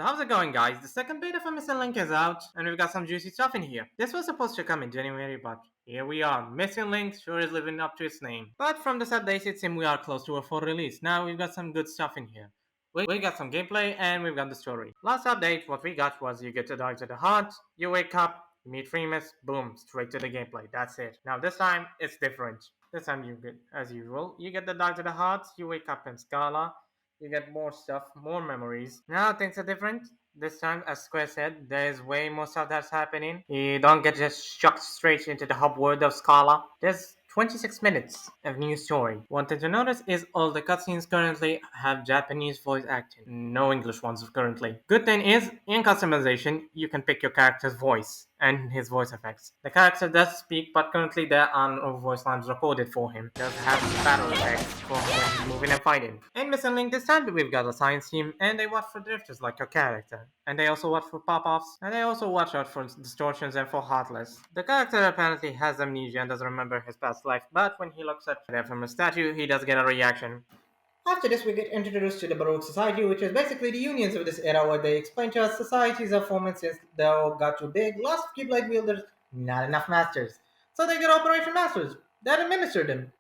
So how's it going, guys? The second beta for Missing Link is out, and we've got some juicy stuff in here. This was supposed to come in January, but here we are. Missing Link sure is living up to its name. But from this update, it seems we are close to a full release. Now we've got some good stuff in here. We got some gameplay, and we've got the story. Last update, what we got was you get to dive to the hut, you wake up, you meet Freemus, boom, straight to the gameplay. That's it. Now this time, it's different. This time you get, as usual, you get the dive to the hut, you wake up in Scala, you get more stuff, more memories. Now things are different. This time, as Square said, there's way more stuff that's happening. You don't get just chucked straight into the hub world of Scala. There's 26 minutes of new story. One thing to notice is all the cutscenes currently have Japanese voice acting, no English ones currently. Good thing is, in customization, you can pick your character's voice and his voice effects. The character does speak, but currently there are no voice lines recorded for him. Does have battle effects for when he's moving and fighting. In Missing Link this time, we've got a science team, and they watch for drifters like your character. And they also watch for pop-offs, and they also watch out for distortions and for Heartless. The character apparently has amnesia and doesn't remember his past life, but when he looks at the ephemeral statue, he does get a reaction. After this, we get introduced to the Baroque Society, which is basically the unions of this era, where they explain to us societies are forming since they all got too big, lots of Keyblade wielders, not enough masters. So they get Operation Masters that administer them.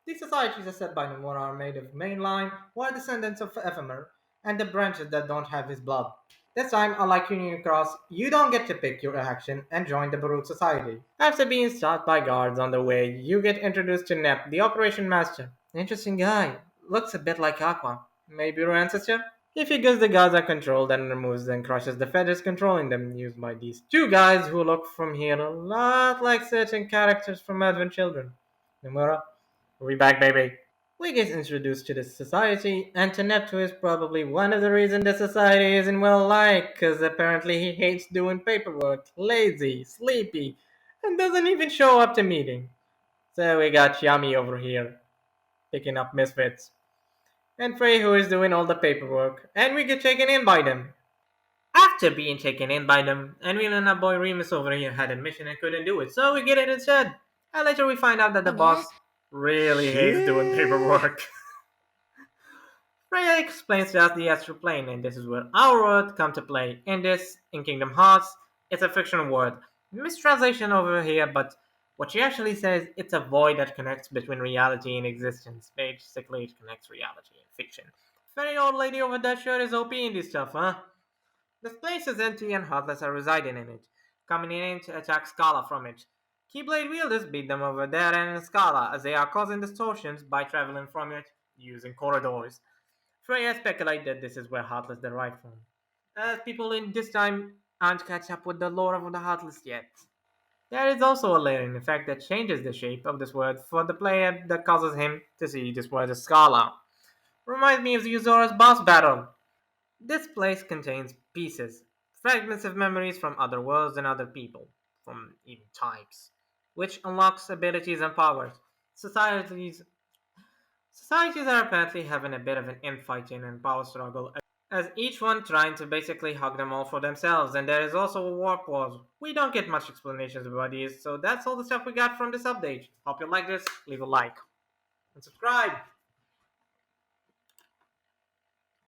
These societies are set by Nomura are made of mainline, who are descendants of Ephemer, and the branches that don't have his blood. This time, unlike Union Cross, you don't get to pick your action and join the Baruch Society. After being stopped by guards on the way, you get introduced to Nep, the Operation Master. Interesting guy. Looks a bit like Aqua. Maybe your ancestor? He figures the guards are controlled and removes and crushes the feathers controlling them, used by these two guys who look from here a lot like certain characters from Advent Children. Nomura, we back, baby. We get introduced to this society, and Teneptu is probably one of the reasons the society isn't well liked, because apparently he hates doing paperwork, lazy, sleepy, and doesn't even show up to meeting. So we got Yami over here, picking up misfits, and Frey who is doing all the paperwork, and we get taken in by them. After being taken in by them, and we learn our boy Remus over here had a mission and couldn't do it, so we get it instead. And later we find out that the boss really hates doing paperwork. Freya explains to us the astral plane, and this is where our word come to play. In this, in Kingdom Hearts, it's a fictional word. Mistranslation over here, but what she actually says, it's a void that connects between reality and existence. Basically, it connects reality and fiction. Very old lady over there sure is OP in this stuff, huh? This place is empty and Heartless are residing in it, coming in to attack Scala from it. Keyblade wielders beat them over there and in Scala, as they are causing distortions by traveling from it using corridors. Freya speculates that this is where Heartless derived from, as people in this time aren't catch up with the lore of the Heartless yet. There is also a layering effect that changes the shape of this word for the player that causes him to see this word as Scala. Reminds me of Yuzora's boss battle. This place contains pieces, fragments of memories from other worlds and other people, from even types, which unlocks abilities and powers. Societies Societies are apparently having a bit of an infighting and power struggle, as each one trying to basically hug them all for themselves, and there is also a warp wars. We don't get much explanations about these, so that's all the stuff we got from this update. Hope you like this, leave a like, and subscribe!